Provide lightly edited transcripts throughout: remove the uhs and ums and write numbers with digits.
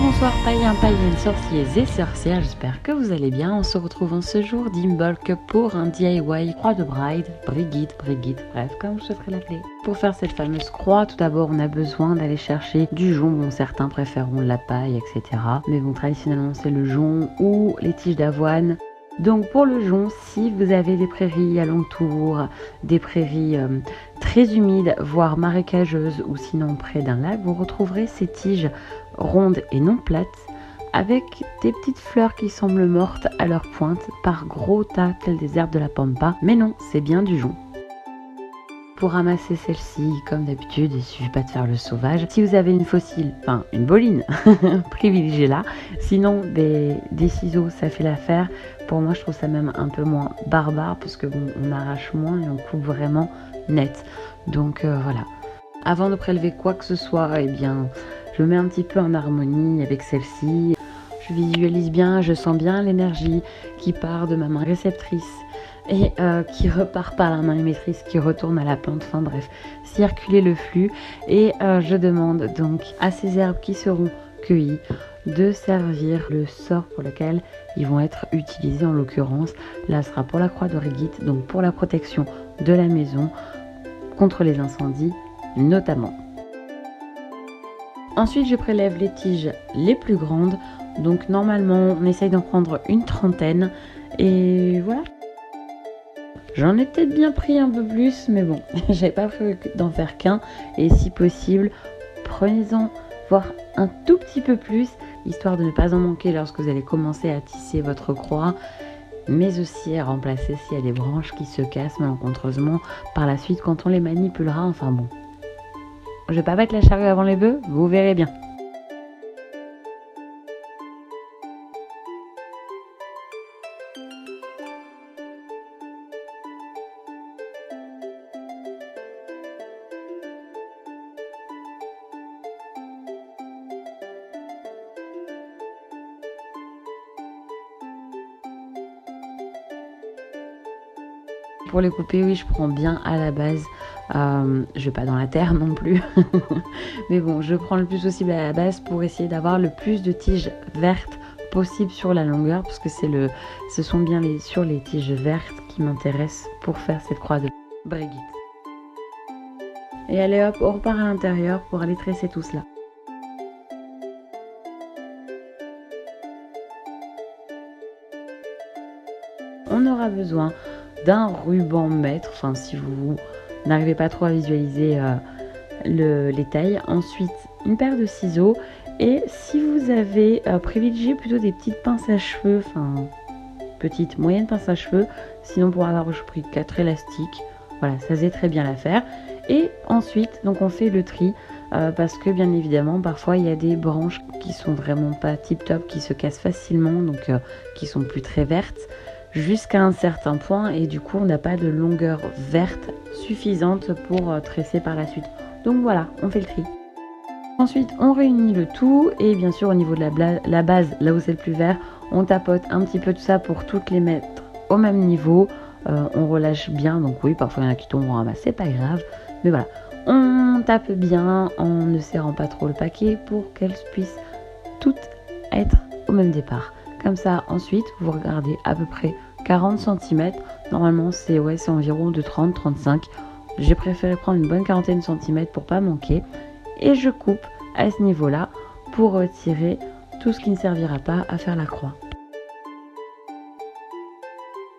Bonsoir païens, païennes, sorciers et sorcières, j'espère que vous allez bien. On se retrouve en ce jour d'Imbolc pour un DIY croix de Bride, Brigitte, bref, comme je souhaiterais l'appeler. Pour faire cette fameuse croix, tout d'abord on a besoin d'aller chercher du jonc. Bon, certains préféreront la paille, etc. Mais bon, traditionnellement c'est le jonc ou les tiges d'avoine. Donc pour le jonc, si vous avez des prairies alentour, des prairies très humides, voire marécageuses ou sinon près d'un lac, vous retrouverez ces tiges rondes et non plates avec des petites fleurs qui semblent mortes à leur pointe par gros tas tels des herbes de la pampa. Mais non, c'est bien du jonc. Pour ramasser celle-ci, comme d'habitude, il ne suffit pas de faire le sauvage. Si vous avez une fossile, enfin une boline, privilégiez-la. Sinon, des ciseaux, ça fait l'affaire. Pour moi, je trouve ça même un peu moins barbare parce que bon, on arrache moins et on coupe vraiment net. Donc voilà. Avant de prélever quoi que ce soit, eh bien, je me mets un petit peu en harmonie avec celle-ci. Je visualise bien, je sens bien l'énergie qui part de ma main réceptrice et qui repart par la main émettrice, qui retourne à la plante, enfin bref, circuler le flux. Et je demande donc à ces herbes qui seront cueillies de servir le sort pour lequel ils vont être utilisés. En l'occurrence, là ce sera pour la croix de Brigitte, donc pour la protection de la maison contre les incendies notamment. Ensuite, je prélève les tiges les plus grandes. Donc normalement, on essaye d'en prendre une trentaine. Et voilà. J'en ai peut-être bien pris un peu plus, mais bon, j'avais pas prévu d'en faire qu'un. Et si possible, prenez-en voire un tout petit peu plus, histoire de ne pas en manquer lorsque vous allez commencer à tisser votre croix, mais aussi à remplacer s'il y a des branches qui se cassent malencontreusement par la suite quand on les manipulera. Enfin bon, je vais pas mettre la charrue avant les bœufs, vous verrez bien. Pour les couper, oui, je prends bien à la base. Je vais pas dans la terre non plus. Mais bon, je prends le plus possible à la base pour essayer d'avoir le plus de tiges vertes possible sur la longueur. Parce que ce sont bien sur les tiges vertes qui m'intéressent pour faire cette croix de Brigitte. Et allez hop, on repart à l'intérieur pour aller tresser tout cela. On aura besoin d'un ruban mètre, enfin si vous n'arrivez pas trop à visualiser les tailles. Ensuite, une paire de ciseaux. Et si vous avez privilégié plutôt des petites pinces à cheveux, enfin petites, moyennes pinces à cheveux, sinon pour avoir je pris 4 élastiques. Voilà, ça faisait très bien l'affaire. Et ensuite, donc on fait le tri parce que bien évidemment, parfois il y a des branches qui sont vraiment pas tip top, qui se cassent facilement, donc qui sont plus très vertes jusqu'à un certain point, et du coup on n'a pas de longueur verte suffisante pour tresser par la suite. Donc voilà, on fait le tri. Ensuite on réunit le tout, et bien sûr au niveau de la base, là où c'est le plus vert, on tapote un petit peu tout ça pour toutes les mettre au même niveau. On relâche bien, donc oui, parfois il y en a qui tombent, bah, c'est pas grave, mais voilà, on tape bien en ne serrant pas trop le paquet pour qu'elles puissent toutes être au même départ. Comme ça, ensuite, vous regardez à peu près 40 cm. Normalement, c'est environ de 30-35. J'ai préféré prendre une bonne quarantaine de centimètres pour pas manquer. Et je coupe à ce niveau-là pour retirer tout ce qui ne servira pas à faire la croix.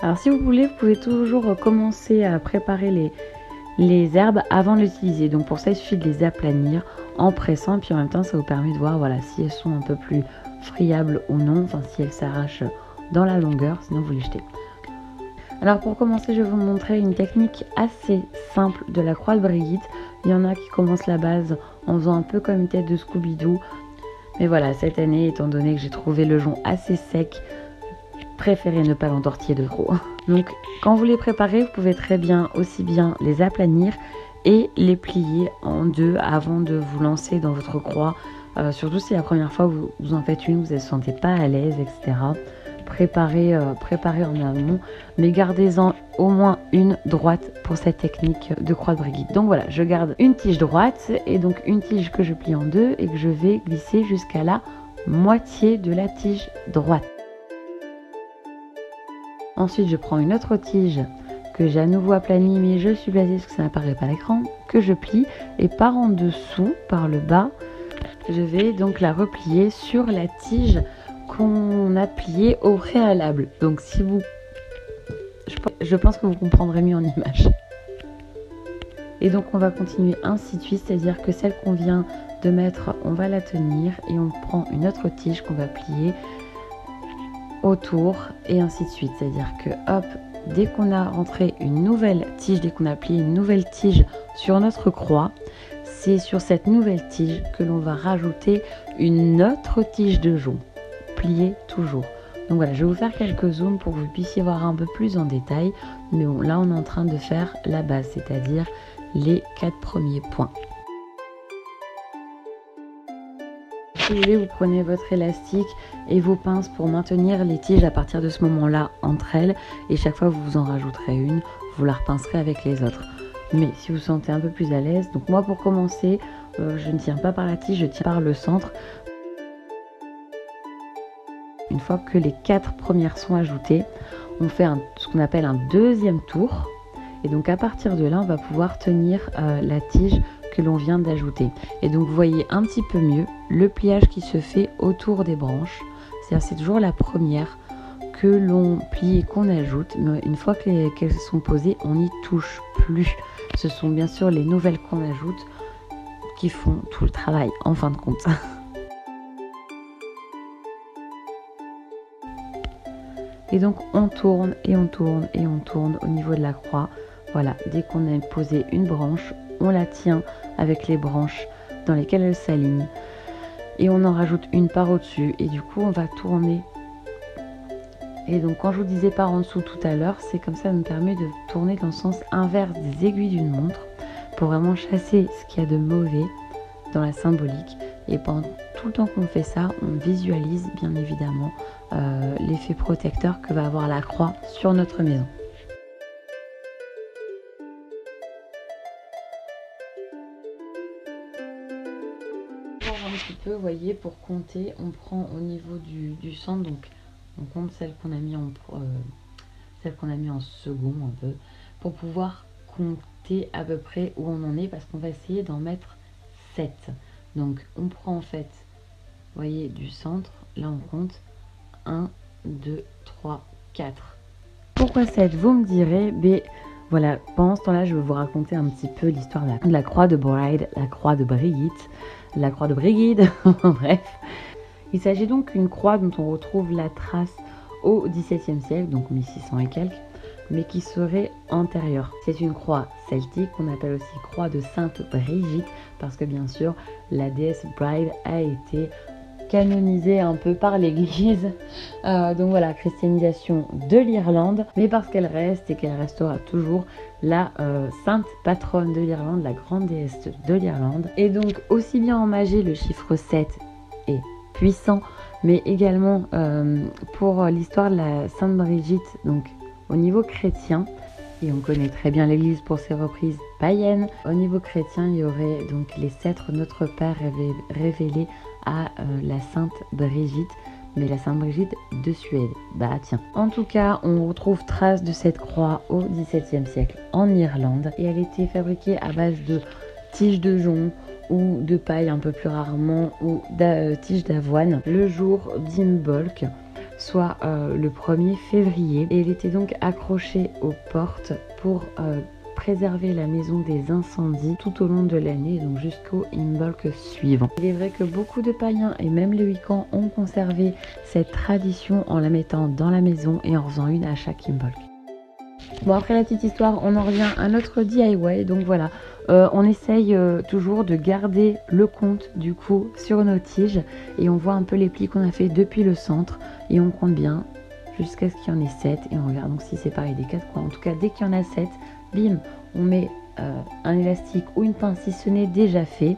Alors si vous voulez, vous pouvez toujours commencer à préparer les herbes avant de l'utiliser. Donc pour ça, il suffit de les aplanir en pressant. Puis en même temps, ça vous permet de voir voilà, si elles sont un peu plus friables ou non, enfin si elles s'arrachent dans la longueur, sinon vous les jetez. Alors pour commencer, je vais vous montrer une technique assez simple de la croix de Brigitte. Il y en a qui commencent la base en faisant un peu comme une tête de Scooby-Doo. Mais voilà, cette année, étant donné que j'ai trouvé le jonc assez sec, j'ai préféré ne pas l'entortiller de trop. Donc quand vous les préparez, vous pouvez très bien aussi bien les aplanir et les plier en deux avant de vous lancer dans votre croix. Surtout si la première fois vous en faites une, vous ne vous sentez pas à l'aise, etc. Préparez en amont, mais gardez-en au moins une droite pour cette technique de croix de Brigitte. Donc voilà, je garde une tige droite et donc une tige que je plie en deux et que je vais glisser jusqu'à la moitié de la tige droite. Ensuite, je prends une autre tige que j'ai à nouveau aplanie, mais je suis placée parce que ça n'apparaît pas à l'écran, que je plie et par en dessous, par le bas, je vais donc la replier sur la tige qu'on a pliée au préalable. Donc si vous... Je pense que vous comprendrez mieux en image. Et donc on va continuer ainsi de suite, c'est-à-dire que celle qu'on vient de mettre, on va la tenir et on prend une autre tige qu'on va plier autour et ainsi de suite. C'est-à-dire que hop, dès qu'on a rentré une nouvelle tige, dès qu'on a plié une nouvelle tige sur notre croix, c'est sur cette nouvelle tige que l'on va rajouter une autre tige de jonc, pliée toujours. Donc voilà, je vais vous faire quelques zooms pour que vous puissiez voir un peu plus en détail. Mais bon, là on est en train de faire la base, c'est-à-dire les 4 premiers points. Si vous voulez, vous prenez votre élastique et vos pinces pour maintenir les tiges à partir de ce moment-là entre elles. Et chaque fois que vous en rajouterez une, vous la repincerez avec les autres. Mais si vous vous sentez un peu plus à l'aise, donc moi pour commencer, je ne tiens pas par la tige, je tiens par le centre. Une fois que les 4 premières sont ajoutées, on fait ce qu'on appelle un deuxième tour. Et donc à partir de là, on va pouvoir tenir la tige que l'on vient d'ajouter. Et donc vous voyez un petit peu mieux le pliage qui se fait autour des branches. C'est-à-dire c'est toujours la première que l'on plie et qu'on ajoute. Mais une fois qu'elles sont posées, on n'y touche plus. Ce sont bien sûr les nouvelles qu'on ajoute qui font tout le travail en fin de compte. Et donc on tourne et on tourne et on tourne au niveau de la croix. Voilà, dès qu'on a posé une branche, on la tient avec les branches dans lesquelles elle s'aligne. Et on en rajoute une par au-dessus. Et du coup, on va tourner. Et donc, quand je vous disais par en dessous tout à l'heure, c'est comme ça me permet de tourner dans le sens inverse des aiguilles d'une montre pour vraiment chasser ce qu'il y a de mauvais dans la symbolique. Et pendant tout le temps qu'on fait ça, on visualise bien évidemment l'effet protecteur que va avoir la croix sur notre maison. Un petit peu, vous voyez, pour compter, on prend au niveau du centre, donc on compte celle qu'on a mis en second un peu, pour pouvoir compter à peu près où on en est, parce qu'on va essayer d'en mettre 7. Donc on prend en fait, vous voyez, du centre, là on compte 1, 2, 3, 4. Pourquoi 7? Vous me direz, mais voilà, pendant ce temps-là, je vais vous raconter un petit peu l'histoire de la croix de Bride, la croix de Brigitte, la croix de Brigide, bref. Il s'agit donc d'une croix dont on retrouve la trace au XVIIe siècle, donc 1600 et quelques, mais qui serait antérieure. C'est une croix celtique qu'on appelle aussi croix de Sainte Brigitte, parce que bien sûr, la déesse Bride a été canonisée un peu par l'église, donc voilà, christianisation de l'Irlande, mais parce qu'elle reste et qu'elle restera toujours la sainte patronne de l'Irlande, la grande déesse de l'Irlande. Et donc aussi bien en magie, le chiffre 7 est puissant, mais également pour l'histoire de la sainte Brigitte, donc au niveau chrétien, et on connaît très bien l'église pour ses reprises païennes, au niveau chrétien il y aurait donc les sceptres Notre Père révélés à la sainte Brigitte, mais la sainte Brigitte de Suède. Bah tiens. En tout cas, on retrouve trace de cette croix au XVIIe siècle en Irlande, et elle était fabriquée à base de tiges de jonc ou de paille un peu plus rarement, ou tiges d'avoine, le jour d'Imbolc, soit le 1er février, et elle était donc accrochée aux portes pour préserver la maison des incendies tout au long de l'année, donc jusqu'au Imbolc suivant. Il est vrai que beaucoup de païens et même les Wiccans ont conservé cette tradition en la mettant dans la maison et en faisant une à chaque Imbolc. Bon, après la petite histoire, on en revient à notre DIY, donc voilà. On essaye toujours de garder le compte du coup sur nos tiges, et on voit un peu les plis qu'on a fait depuis le centre, et on compte bien jusqu'à ce qu'il y en ait 7, et on regarde donc si c'est pareil des 4 coins. En tout cas, dès qu'il y en a 7, bim, on met un élastique ou une pince si ce n'est déjà fait,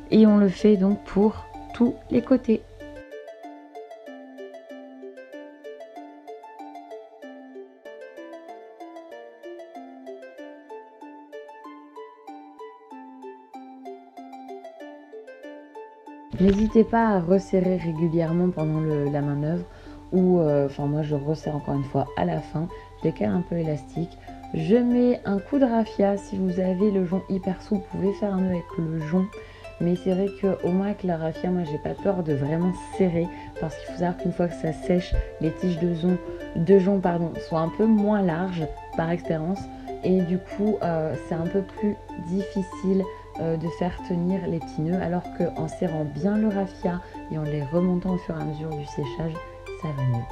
et on le fait donc pour tous les côtés. N'hésitez pas à resserrer régulièrement pendant la manœuvre ou moi je resserre encore une fois à la fin, je décale un peu l'élastique. Je mets un coup de raffia. Si vous avez le jonc hyper souple, vous pouvez faire un nœud avec le jonc. Mais c'est vrai qu'au moins avec la raffia, moi j'ai pas peur de vraiment serrer parce qu'il faut savoir qu'une fois que ça sèche, les tiges de jonc sont un peu moins larges par expérience et du coup c'est un peu plus difficile de faire tenir les petits nœuds alors qu'en serrant bien le raffia et en les remontant au fur et à mesure du séchage, ça va mieux.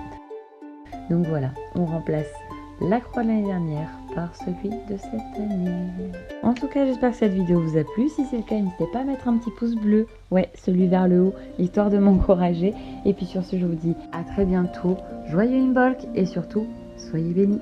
Donc voilà, on remplace la croix de l'année dernière par celui de cette année. En tout cas, j'espère que cette vidéo vous a plu. Si c'est le cas, n'hésitez pas à mettre un petit pouce bleu, ouais, celui vers le haut, histoire de m'encourager. Et puis sur ce, je vous dis à très bientôt, joyeux Imbolc et surtout, soyez bénis.